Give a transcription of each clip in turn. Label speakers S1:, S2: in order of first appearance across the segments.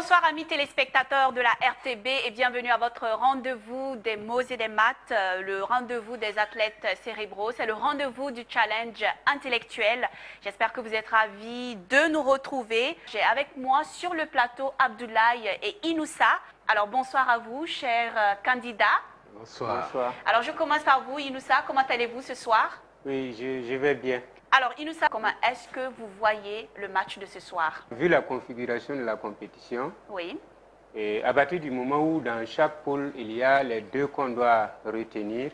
S1: Bonsoir amis téléspectateurs de la RTB et bienvenue à votre rendez-vous des mots et des maths, le rendez-vous des athlètes cérébraux. C'est le rendez-vous du challenge intellectuel. J'espère que vous êtes ravis de nous retrouver. J'ai avec moi sur le plateau Abdoulaye et Inoussa. Alors bonsoir à vous, chers candidats.
S2: Bonsoir.
S3: Bonsoir.
S1: Alors je commence par vous, Inoussa. Comment allez-vous ce soir?
S3: Oui, je vais bien.
S1: Alors Inoussa, comment est-ce que vous voyez le match de ce soir?
S3: Vu la configuration de la compétition,
S1: Oui.
S3: et à partir du moment où dans chaque poule, il y a les deux qu'on doit retenir,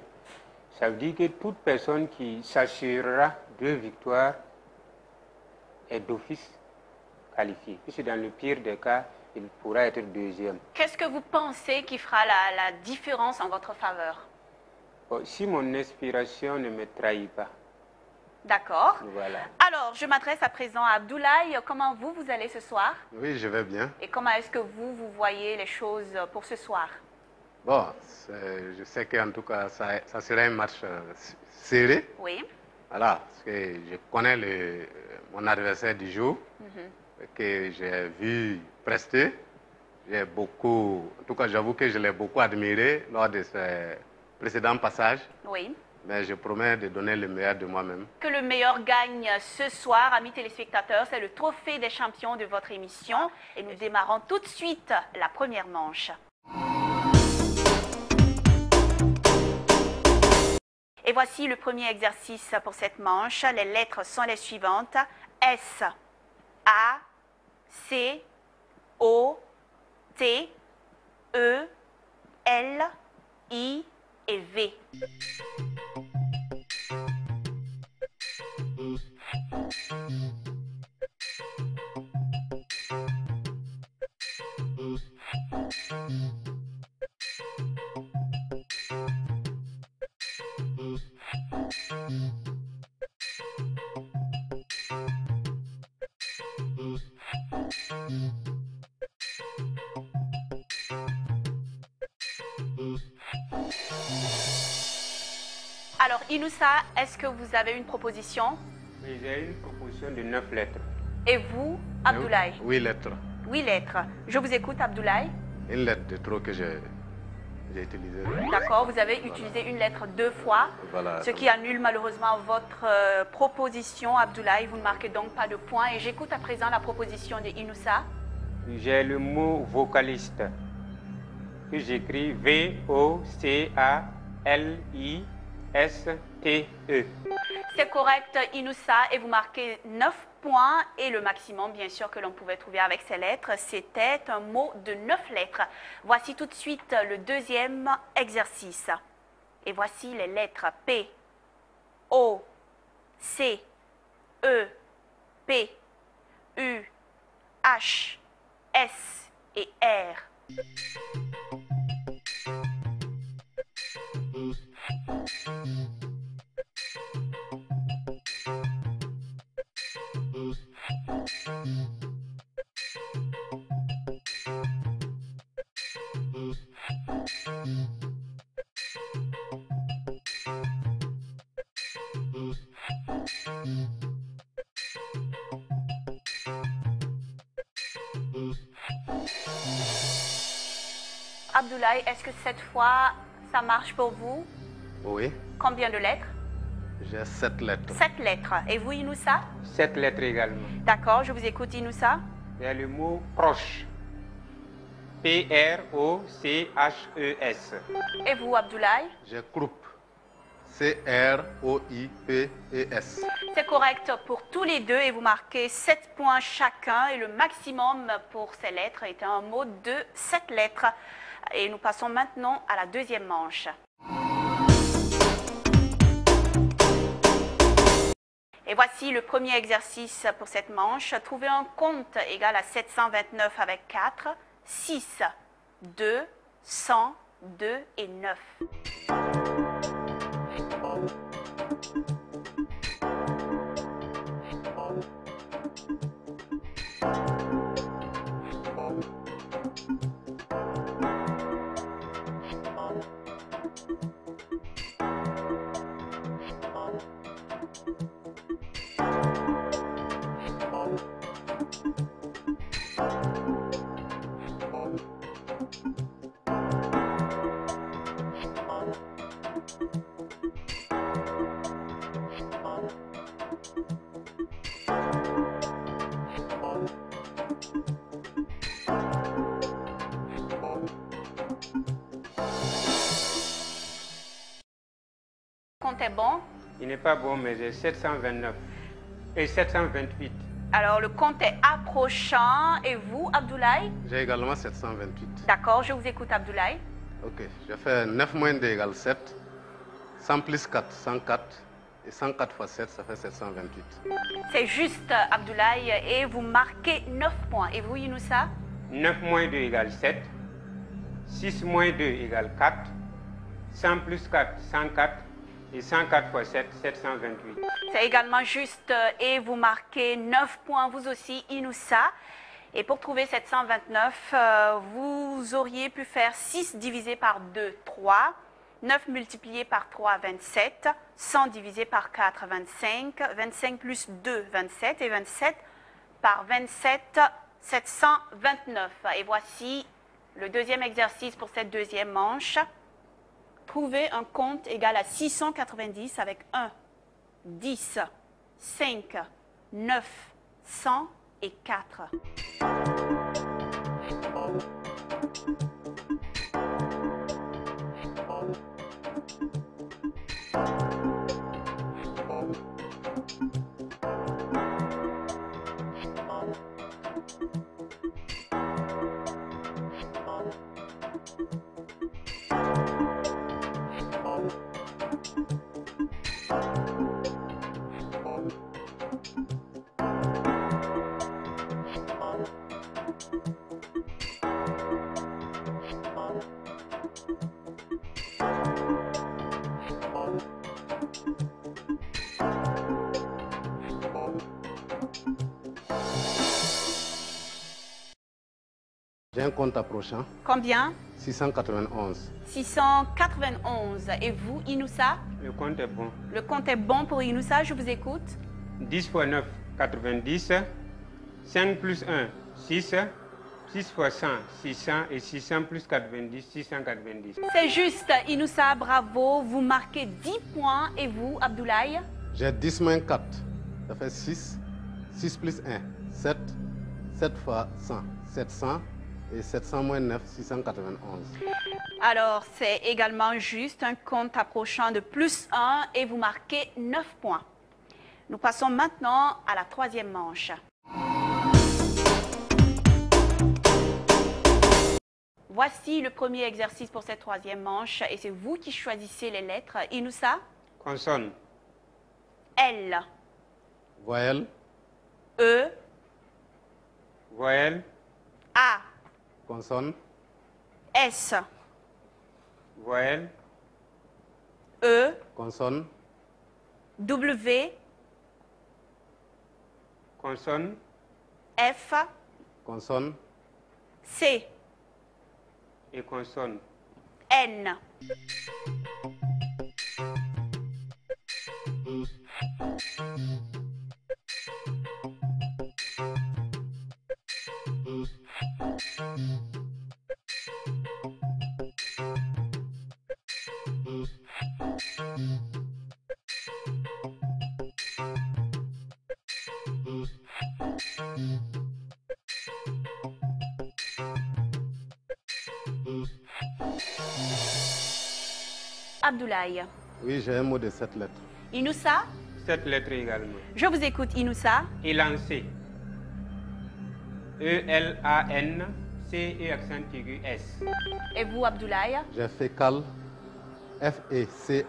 S3: ça veut dire que toute personne qui s'assurera 2 victoires est d'office qualifiée. Puisque dans le pire des cas, il pourra être deuxième.
S1: Qu'est-ce que vous pensez qui fera la différence en votre faveur?
S3: Bon, si mon inspiration ne me trahit pas,
S1: D'accord.
S3: voilà.
S1: Alors, je m'adresse à présent à Abdoulaye. Comment vous allez ce soir?
S2: Oui, je vais bien.
S1: Et comment est-ce que vous voyez les choses pour ce soir?
S2: Bon, je sais qu'en tout cas, ça sera un match serré.
S1: Oui.
S2: Voilà, parce que je connais mon adversaire du jour, que j'ai vu prester. J'ai beaucoup, en tout cas, j'avoue que je l'ai beaucoup admiré lors de ses précédents passages.
S1: Oui.
S2: Mais je promets de donner le meilleur de moi-même.
S1: Que le meilleur gagne ce soir, amis téléspectateurs. C'est le trophée des champions de votre émission. Et nous démarrons tout de suite la première manche. Et voici le premier exercice pour cette manche. Les lettres sont les suivantes. S, A, C, O, T, E, L, I et V. Alors, Inoussa, est-ce que vous avez une proposition?
S3: Mais j'ai une proposition de 9 lettres.
S1: Et vous, Abdoulaye?
S2: 8 lettres.
S1: 8 lettres. Je vous écoute, Abdoulaye.
S2: Une lettre de trop que j'ai utilisée.
S1: D'accord, vous avez utilisé une lettre 2 fois,
S2: Voilà.
S1: ce qui annule malheureusement votre proposition, Abdoulaye. Vous ne marquez donc pas de points. Et j'écoute à présent la proposition de Inoussa.
S3: J'ai le mot vocaliste que j'écris V-O-C-A-L-I-S-T-E.
S1: C'est correct, Inoussa, et vous marquez 9 points. Et le maximum, bien sûr, que l'on pouvait trouver avec ces lettres, c'était un mot de 9 lettres. Voici tout de suite le deuxième exercice. Et voici les lettres P, O, C, E, P, U, H, S et R. Abdoulaye, est-ce que cette fois, ça marche pour vous?
S2: Oui,
S1: Combien de lettres?
S2: j'ai 7 lettres.
S1: 7 lettres. Et vous, Inoussa?
S3: 7 lettres également.
S1: D'accord, je vous écoute, Inoussa.
S3: Il y a le mot proche. P-R-O-C-H-E-S.
S1: Et vous, Abdoulaye?
S2: J'ai groupe. C-R-O-I-P-E-S.
S1: C'est correct pour tous les deux et vous marquez 7 points chacun. Et le maximum pour ces lettres était un mot de 7 lettres. Et nous passons maintenant à la deuxième manche. Et voici le premier exercice pour cette manche. Trouver un compte égal à 729 avec 4, 6, 2, 100, 2 et 9. compte est bon?
S3: Il n'est pas bon, mais j'ai 729 et 728.
S1: Alors, le compte est approchant. Et vous, Abdoulaye?
S2: J'ai également 728.
S1: D'accord, je vous écoute, Abdoulaye.
S2: Ok, je fais 9 moins 2 égale 7. 100 plus 4, 104. Et 104 fois 7, ça fait 728.
S1: C'est juste, Abdoulaye, et vous marquez 9 points. Et vous, Younoussa?
S3: 9 moins 2 égale 7. 6 moins 2 égale 4. 100 plus 4, 104. Et 104 fois 7, 728.
S1: C'est également juste, et vous marquez 9 points, vous aussi, Inoussa. Et pour trouver 729, vous auriez pu faire 6 divisé par 2, 3. 9 multiplié par 3, 27. 100 divisé par 4, 25. 25 plus 2, 27. Et 27 par 27, 729. Et voici le deuxième exercice pour cette deuxième manche. Trouvez un compte égal à 690 avec 1, 10, 5, 9, 100 et 4.
S2: J'ai un compte approchant.
S1: Combien?
S2: 691.
S1: 691. Et vous, Inoussa?
S3: Le compte est bon.
S1: Le compte est bon pour Inoussa, je vous écoute.
S3: 10 fois 9, 90. 5 plus 1, 6. 6 fois 100, 600. Et 600 plus 90, 690.
S1: C'est juste, Inoussa, bravo. Vous marquez 10 points. Et vous, Abdoulaye?
S2: J'ai 10 moins 4. Ça fait 6. 6 plus 1, 7. 7 fois 100, 700. Et 700 moins 9, 691.
S1: Alors, c'est également juste un compte approchant de plus 1 et vous marquez 9 points. Nous passons maintenant à la troisième manche. Voici le premier exercice pour cette troisième manche et c'est vous qui choisissez les lettres. Inoussa?
S3: Consonne.
S1: L.
S2: Voyelle.
S1: E.
S3: Voyelle.
S1: A.
S2: Consonne.
S1: S.
S3: Voyelle.
S1: E.
S2: Consonne.
S1: W.
S3: Consonne.
S1: F.
S2: Consonne.
S1: C.
S3: Et consonne.
S1: N. Abdoulaye.
S2: Oui, j'ai un mot de 7 lettres.
S1: Inoussa?
S3: 7 lettres également.
S1: Je vous écoute, Inoussa.
S3: Élancé. E-L-A-N. C et accent aigu S.
S1: Et vous, Abdoulaye?
S2: J'ai fécal. F-E-C-A-L-E-S.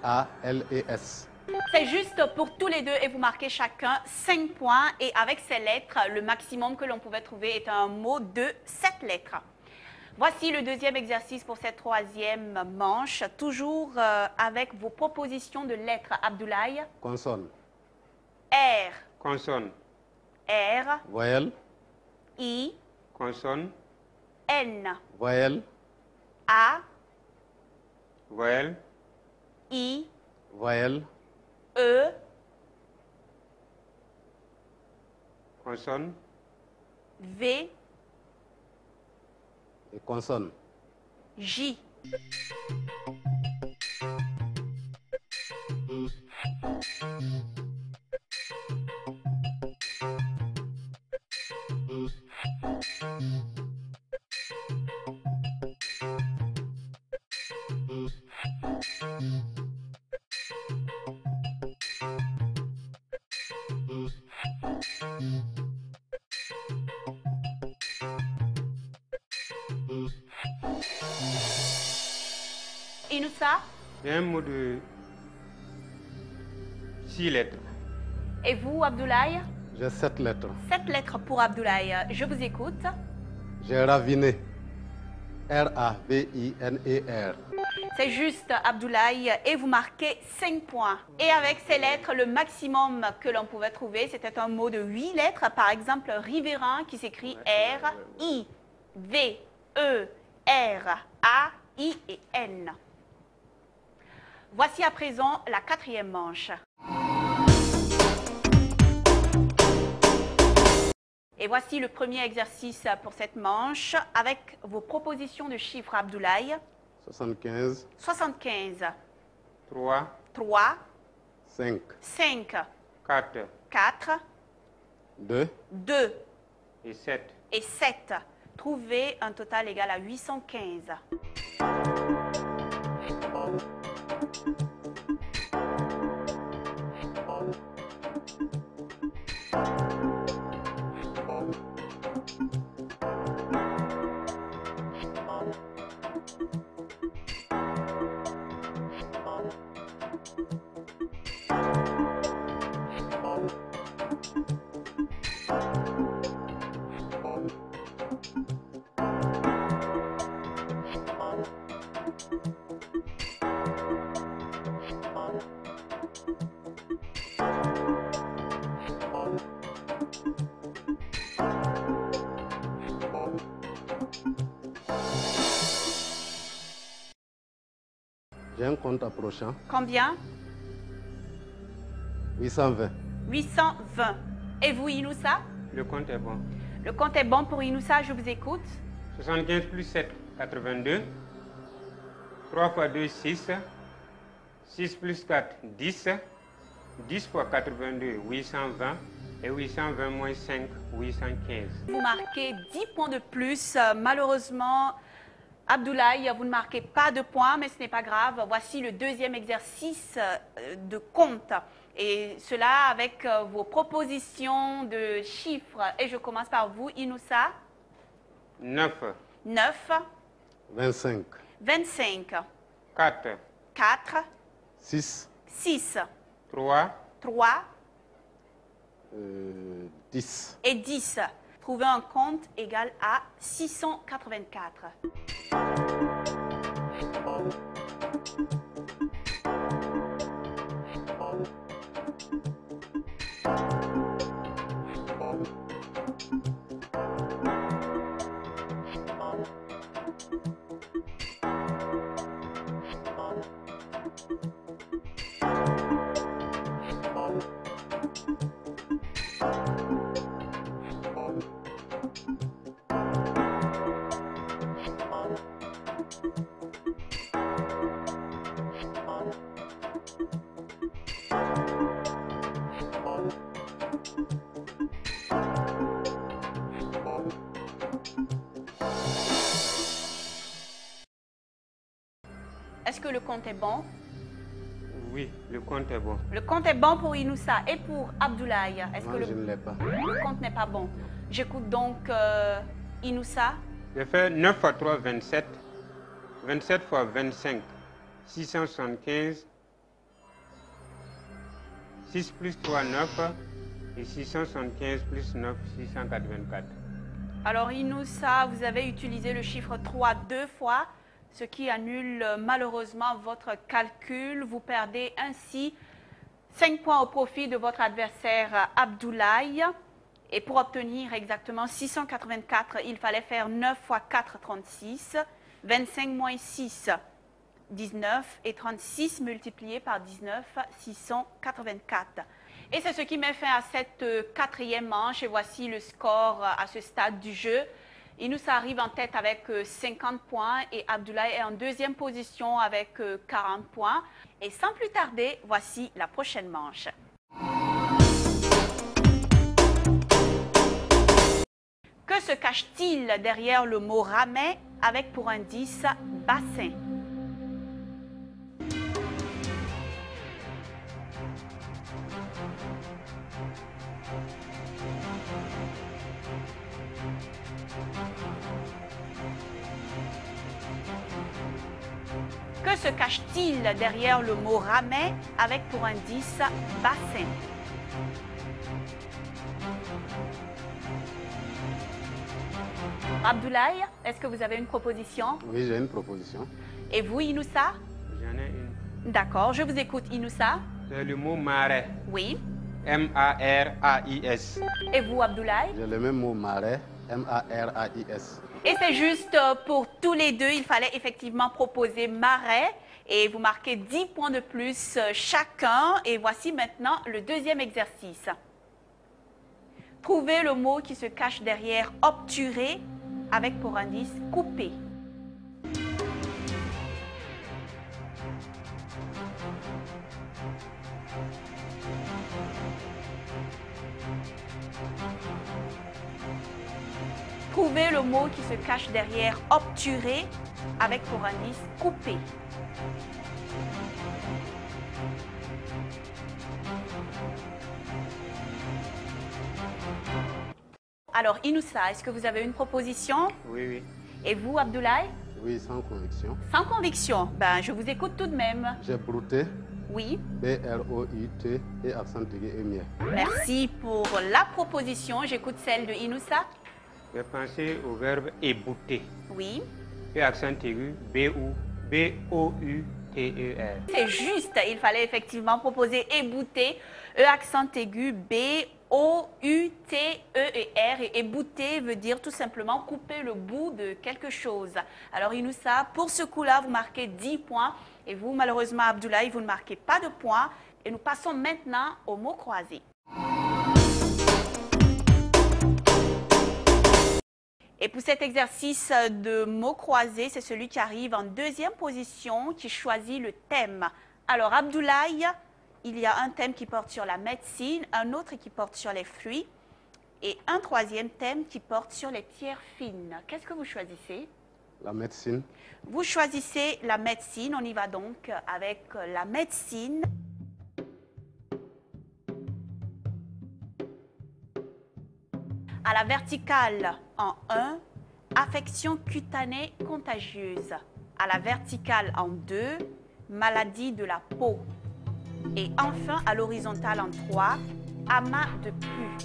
S1: C'est juste pour tous les deux et vous marquez chacun 5 points. Et avec ces lettres, le maximum que l'on pouvait trouver est un mot de 7 lettres. Voici le deuxième exercice pour cette troisième manche, toujours avec vos propositions de lettres. Abdoulaye?
S2: Consonne.
S1: R.
S3: Consonne.
S1: R.
S2: Voyelle.
S1: I.
S3: Consonne.
S1: N.
S2: Voyelle.
S1: A.
S3: Voyelle.
S1: I.
S2: Voyelle.
S1: E.
S3: Consonne.
S1: V.
S2: Et consonne.
S1: J. Inoussa?
S3: J'ai un mot de 6 lettres.
S1: Et vous, Abdoulaye?
S2: J'ai 7 lettres.
S1: 7 lettres pour Abdoulaye. Je vous écoute.
S2: J'ai raviné. R-A-V-I-N-E-R.
S1: C'est juste, Abdoulaye, et vous marquez 5 points. Et avec ces lettres, le maximum que l'on pouvait trouver, c'était un mot de 8 lettres. Par exemple, riverain qui s'écrit R-I-V-E-R-A-I et N. Voici à présent la 4e manche. Et voici le premier exercice pour cette manche avec vos propositions de chiffres, Abdoulaye.
S2: 75.
S1: 75,
S3: 3,
S1: 3,
S2: 5.
S1: 5,
S3: 4
S1: 4,
S2: 2.
S1: 2
S3: et 7.
S1: et 7. Trouvez un total égal à 815.
S2: J'ai un compte approchant.
S1: Combien?
S2: 820.
S1: 820. Et vous, Inoussa?
S3: Le compte est bon.
S1: Le compte est bon pour Inoussa, je vous écoute.
S3: 75 plus 7, 82. 3 fois 2, 6. 6 plus 4, 10. 10 fois 82, 820. Et 820 moins 5, 815.
S1: Vous marquez 10 points de plus. Malheureusement, Abdoulaye, vous ne marquez pas de points, mais ce n'est pas grave. Voici le deuxième exercice de compte. Et cela avec vos propositions de chiffres. Et je commence par vous, Inoussa.
S3: 9,
S1: 9,
S2: 25.
S1: 25,
S3: 4,
S1: 4,
S2: 6.
S1: 6,
S3: 3,
S1: 3
S2: 10.
S1: et 10. Trouvez un compte égal à 684. Est-ce que le compte est bon?
S3: oui, le compte est bon.
S1: Le compte est bon pour Inoussa et pour Abdoulaye. Est-ce
S2: Non,
S1: que
S2: je ne l'ai pas.
S1: le compte n'est pas bon? J'écoute donc Inoussa.
S3: Je fais 9 fois 3, 27. 27 fois 25, 675. 6 plus 3, 9. Et 675 plus 9, 684.
S1: Alors Inoussa, vous avez utilisé le chiffre 3 2 fois, ce qui annule malheureusement votre calcul. Vous perdez ainsi 5 points au profit de votre adversaire Abdoulaye. Et pour obtenir exactement 684, il fallait faire 9 fois 4, 36. 25 moins 6, 19. Et 36 multiplié par 19, 684. Et c'est ce qui met fin à cette quatrième manche. Et voici le score à ce stade du jeu. Inoussa arrive en tête avec 50 points et Abdoulaye est en deuxième position avec 40 points. Et sans plus tarder, voici la prochaine manche. Que se cache-t-il derrière le mot ramet avec pour indice bassin? Que se cache-t-il derrière le mot ramet avec pour indice bassin? Abdoulaye, est-ce que vous avez une proposition?
S2: Oui, j'ai une proposition.
S1: Et vous, Inoussa?
S3: J'en ai une.
S1: D'accord, je vous écoute, Inoussa.
S3: C'est le mot marais.
S1: Oui.
S3: M-A-R-A-I-S.
S1: Et vous, Abdoulaye?
S2: J'ai le même mot marais, M-A-R-A-I-S.
S1: Et c'est juste pour tous les deux, il fallait effectivement proposer marais. Et vous marquez 10 points de plus chacun. Et voici maintenant le deuxième exercice. Trouvez le mot qui se cache derrière obturer avec pour indice couper. Trouvez le mot qui se cache derrière obturer avec pour indice couper. Alors, Inoussa, est-ce que vous avez une proposition?
S3: Oui, oui.
S1: Et vous, Abdoulaye?
S2: Oui, sans conviction.
S1: Sans conviction. Ben, je vous écoute tout de même.
S2: J'ai brouté,
S1: Oui.
S2: B-R-O-U-T et accent aigu et miel.
S1: Merci pour la proposition. J'écoute celle de Inoussa.
S3: J'ai pensé au verbe ébouter.
S1: Oui.
S3: Et accent aigu, B-O-U-T-E-R.
S1: C'est juste. Il fallait effectivement proposer ébouter. E accent aigu, B-O-U-T-E-R. Et ébouter veut dire tout simplement couper le bout de quelque chose. Alors, Inoussa, pour ce coup-là, vous marquez 10 points. Et vous, malheureusement, Abdoulaye, vous ne marquez pas de points. Et nous passons maintenant au mot croisé. Et pour cet exercice de mots croisés, c'est celui qui arrive en deuxième position, qui choisit le thème. Alors, Abdoulaye, il y a un thème qui porte sur la médecine, un autre qui porte sur les fruits et un troisième thème qui porte sur les pierres fines. Qu'est-ce que vous choisissez?
S2: La médecine.
S1: Vous choisissez la médecine. On y va donc avec la médecine. À la verticale en 1, affection cutanée contagieuse. À la verticale en 2, maladie de la peau. Et enfin, à l'horizontale en 3, amas de pus.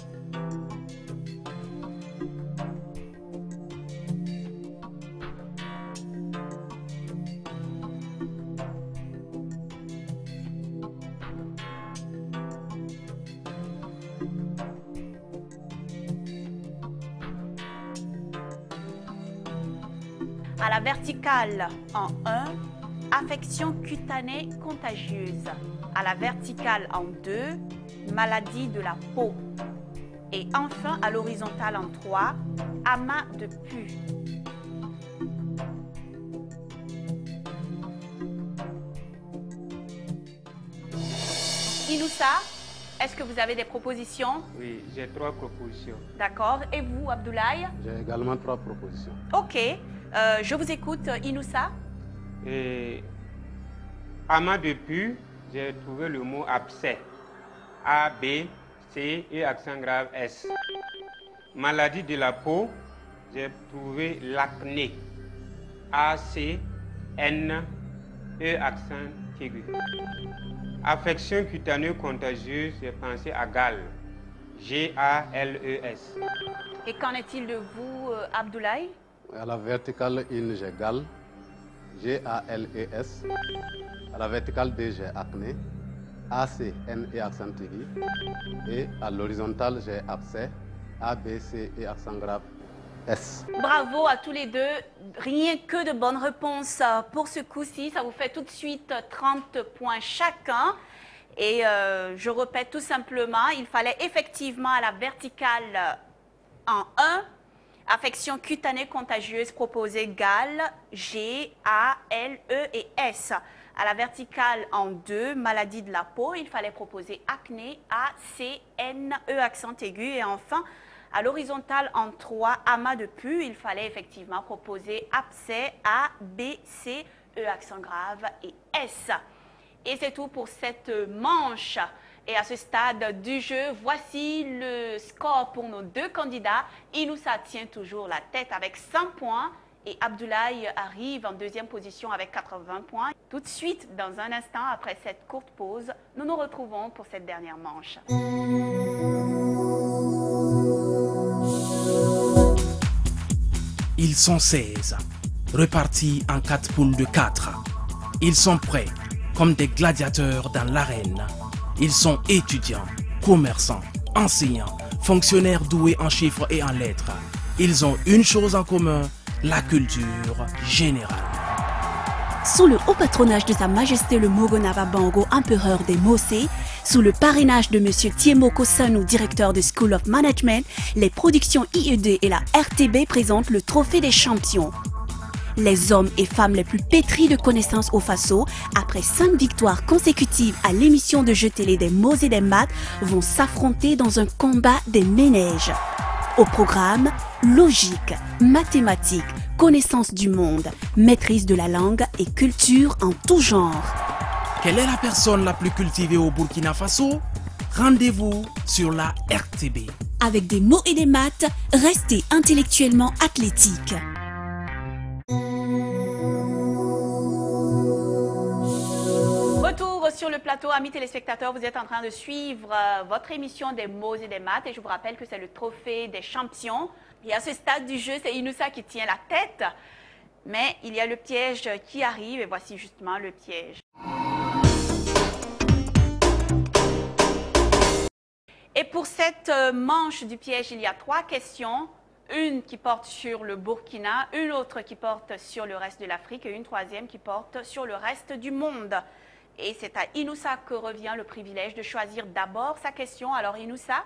S1: À la verticale en 1, affection cutanée contagieuse. À la verticale en 2, maladie de la peau. Et enfin, à l'horizontale en 3, amas de pus. Inoussa, est-ce que vous avez des propositions?
S3: Oui, j'ai 3 propositions.
S1: D'accord. Et vous, Abdoulaye?
S2: J'ai également 3 propositions.
S1: Ok. Je vous écoute, Inoussa.
S3: Et amas de pus, j'ai trouvé le mot abcès. A, B, C et accent grave S. Maladie de la peau, j'ai trouvé l'acné. A, C, N, E accent aigu. Affection cutanée contagieuse, j'ai pensé à gale. G-A-L-E-S.
S1: Et qu'en est-il de vous, Abdoulaye?
S2: À la verticale 1, j'ai gal, G-A-L-E-S. À la verticale 2, j'ai acné, A-C-N et accent aigu. Et à l'horizontale, j'ai abcès, A-B-C et accent grave, S.
S1: Bravo à tous les deux. Rien que de bonnes réponses pour ce coup-ci. Ça vous fait tout de suite 30 points chacun. Et je répète tout simplement, il fallait effectivement à la verticale en 1, affection cutanée contagieuse proposée GAL, G, A, L, E et S. À la verticale en 2, maladie de la peau, il fallait proposer acné, A, C, N, E accent aigu. Et enfin, à l'horizontale en 3, amas de pus, il fallait effectivement proposer abcès, A, B, C, E accent grave et S. Et c'est tout pour cette manche. Et à ce stade du jeu, voici le score pour nos deux candidats. Inoussa tient toujours la tête avec 100 points Et Abdoulaye arrive en deuxième position avec 80 points. Tout de suite, dans un instant, après cette courte pause, nous nous retrouvons pour cette dernière manche.
S4: Ils sont 16, repartis en 4 poules de 4. Ils sont prêts, comme des gladiateurs dans l'arène. Ils sont étudiants, commerçants, enseignants, fonctionnaires doués en chiffres et en lettres. Ils ont une chose en commun, la culture générale.
S5: Sous le haut patronage de Sa Majesté le Mogonava Bango, empereur des Mosé, sous le parrainage de M. Tiemoko Sanou, directeur de School of Management, les productions IED et la RTB présentent le trophée des champions. Les hommes et femmes les plus pétris de connaissances au Faso, après 5 victoires consécutives à l'émission de jeux télé des mots et des maths, vont s'affronter dans un combat des ménèges. Au programme, logique, mathématiques, connaissance du monde, maîtrise de la langue et culture en tout genre.
S4: Quelle est la personne la plus cultivée au Burkina Faso? Rendez-vous sur la RTB.
S5: Avec des mots et des maths, restez intellectuellement athlétique.
S1: Retour sur le plateau, amis téléspectateurs, vous êtes en train de suivre votre émission des mots et des maths et je vous rappelle que c'est le trophée des champions. Et à ce stade du jeu, c'est Inoussa qui tient la tête, mais il y a le piège qui arrive et voici justement le piège. Et pour cette manche du piège, il y a 3 questions. Une qui porte sur le Burkina, une autre qui porte sur le reste de l'Afrique et une troisième qui porte sur le reste du monde. Et c'est à Inoussa que revient le privilège de choisir d'abord sa question. Alors Inoussa?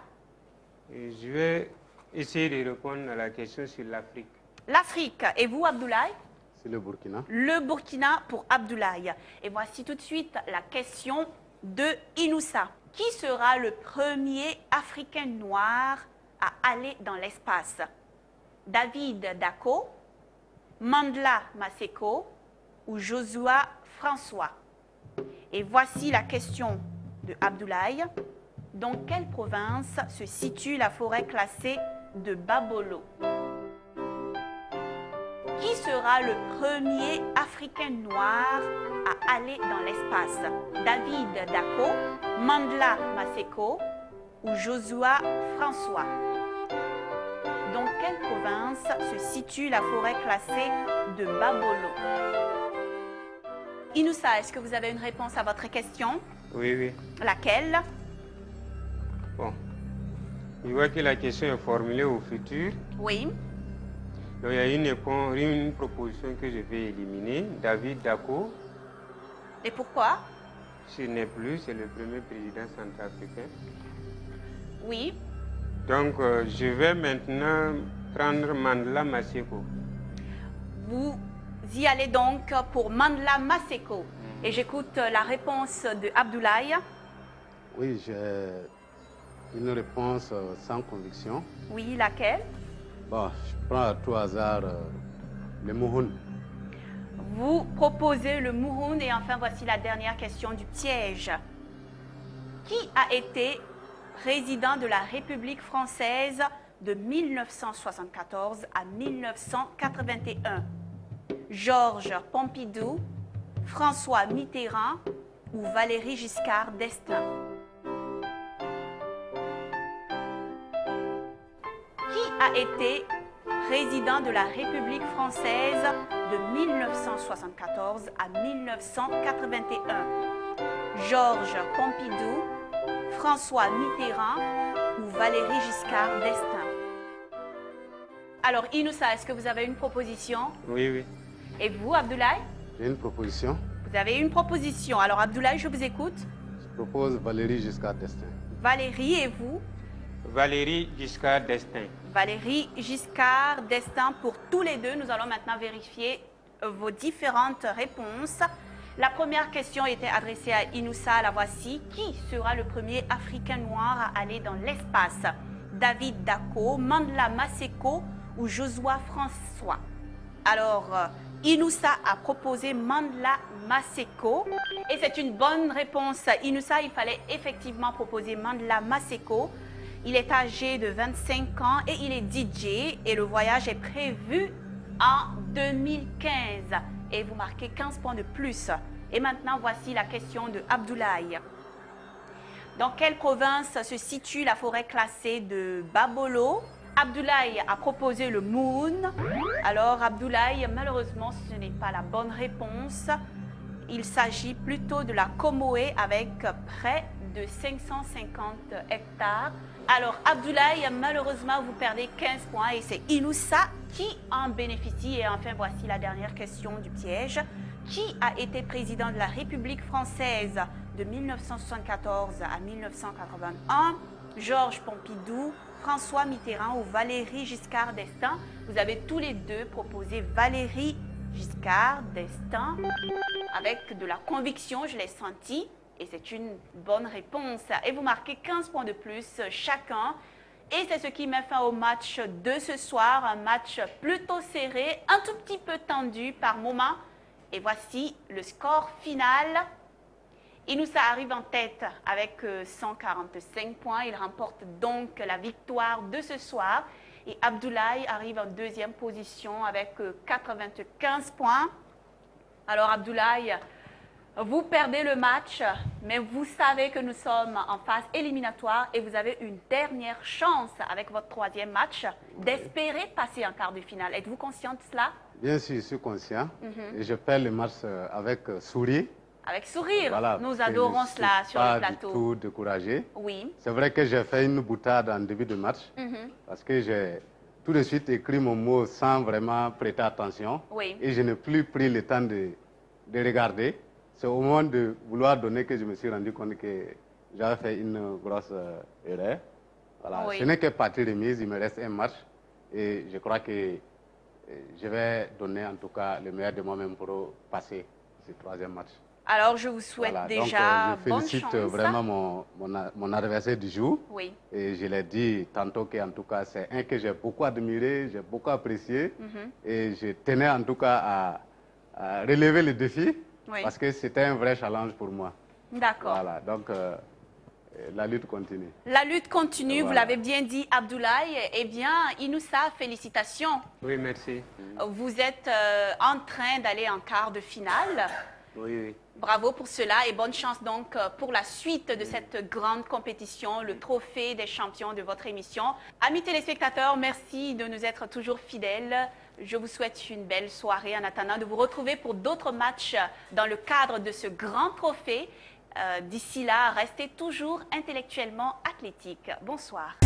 S3: Je vais essayer de répondre à la question sur l'Afrique.
S1: L'Afrique. Et vous, Abdoulaye?
S2: C'est le Burkina.
S1: Le Burkina pour Abdoulaye. Et voici tout de suite la question de Inoussa. Qui sera le premier Africain noir à aller dans l'espace? David Dako, Mandla Maseko ou Joshua François? Et voici la question de Abdoulaye. Dans quelle province se situe la forêt classée de Babolo? Qui sera le premier Africain noir à aller dans l'espace? David Dako, Mandla Maseko ou Joshua François? Dans quelle province se situe la forêt classée de Babolo? Inoussa, est-ce que vous avez une réponse à votre question?
S3: Oui, oui.
S1: Laquelle?
S3: Bon. Je vois que la question est formulée au futur.
S1: Oui.
S3: Donc, il y a une proposition que je vais éliminer. David Dako.
S1: Et pourquoi?
S3: Ce n'est plus, c'est le premier président centrafricain.
S1: Oui.
S3: Donc, je vais maintenant prendre Mandla Maseko.
S1: Vous y allez donc pour Mandla Maseko. Et j'écoute la réponse de Abdoulaye.
S2: Oui, j'ai une réponse sans conviction.
S1: Oui, laquelle?
S2: Bon, je prends à tout hasard le Mouhoun.
S1: Vous proposez le Mouhoun et enfin voici la dernière question du piège. Qui a été président de la République française de 1974 à 1981? Georges Pompidou, François Mitterrand ou Valéry Giscard d'Estaing? Qui a été président de la République française de 1974 à 1981? Georges Pompidou, François Mitterrand ou Valéry Giscard d'Estaing? Alors, Inoussa, est-ce que vous avez une proposition?
S3: Oui, oui.
S1: Et vous, Abdoulaye?
S2: J'ai une proposition.
S1: Vous avez une proposition. Alors, Abdoulaye, je vous écoute.
S2: Je propose Valéry Giscard d'Estaing.
S1: Valéry, et vous?
S3: Valéry Giscard d'Estaing.
S1: Valéry Giscard d'Estaing pour tous les deux. Nous allons maintenant vérifier vos différentes réponses. La première question était adressée à Inoussa. La voici. Qui sera le premier Africain noir à aller dans l'espace? David Dako, Mandla Maseko ou Joshua François? Alors, Inoussa a proposé Mandla Maseko et c'est une bonne réponse. Inoussa, il fallait effectivement proposer Mandla Maseko. Il est âgé de 25 ans et il est DJ et le voyage est prévu en 2015 et vous marquez 15 points de plus. Et maintenant, voici la question de Abdoulaye. Dans quelle province se situe la forêt classée de Babolo? Abdoulaye a proposé le Moon. Alors, Abdoulaye, malheureusement, ce n'est pas la bonne réponse. Il s'agit plutôt de la Comoé avec près de 550 hectares. Alors, Abdoulaye, malheureusement, vous perdez 15 points et c'est Inoussa qui en bénéficie. Et enfin, voici la dernière question du piège. Qui a été président de la République française de 1974 à 1981? Georges Pompidou, François Mitterrand ou Valéry Giscard d'Estaing? Vous avez tous les deux proposé Valéry Giscard d'Estaing avec de la conviction, je l'ai senti. Et c'est une bonne réponse. Et vous marquez 15 points de plus chacun. Et c'est ce qui met fin au match de ce soir. Un match plutôt serré, un tout petit peu tendu par moments. Et voici le score final. Inoussa arrive en tête avec 145 points. Il remporte donc la victoire de ce soir. Et Abdoulaye arrive en deuxième position avec 95 points. Alors Abdoulaye, vous perdez le match, mais vous savez que nous sommes en phase éliminatoire et vous avez une dernière chance avec votre troisième match d'espérer passer en quart de finale. Êtes-vous conscient de cela?
S2: Bien sûr, je suis conscient. Et je perds le match avec sourire.
S1: Avec sourire,
S2: Voilà,
S1: nous adorons cela sur le plateau.
S2: Pas du tout découragé.
S1: Oui.
S2: C'est vrai que j'ai fait une boutade en début de match parce que j'ai tout de suite écrit mon mot sans vraiment prêter attention.
S1: Oui.
S2: Et je n'ai plus pris le temps de regarder. C'est au moment de vouloir donner que je me suis rendu compte que j'avais fait une grosse erreur. Voilà.
S1: Oui.
S2: Ce n'est que partie remise, il me reste un match. Et je crois que je vais donner en tout cas le meilleur de moi-même pour passer ce troisième match.
S1: Alors, je vous souhaite
S2: Voilà.
S1: déjà
S2: Donc, je
S1: bonne
S2: félicite
S1: chance.
S2: vraiment mon adversaire du jour.
S1: Oui.
S2: Et je l'ai dit tantôt qu'en tout cas, c'est un que j'ai beaucoup admiré, j'ai beaucoup apprécié. Et je tenais en tout cas à relever le défi.
S1: Oui.
S2: Parce que c'était un vrai challenge pour moi.
S1: D'accord.
S2: Voilà, donc la lutte continue.
S1: La lutte continue, vous
S2: Voilà.
S1: l'avez bien dit, Abdoulaye. Eh bien, Inoussa, félicitations.
S3: Oui, merci.
S1: Vous êtes en train d'aller en quart de finale.
S3: Oui, oui.
S1: Bravo pour cela et bonne chance donc pour la suite de cette grande compétition, le trophée des champions de votre émission. Amis téléspectateurs, merci de nous être toujours fidèles. Je vous souhaite une belle soirée en attendant de vous retrouver pour d'autres matchs dans le cadre de ce grand trophée. D'ici là, restez toujours intellectuellement athlétiques. Bonsoir.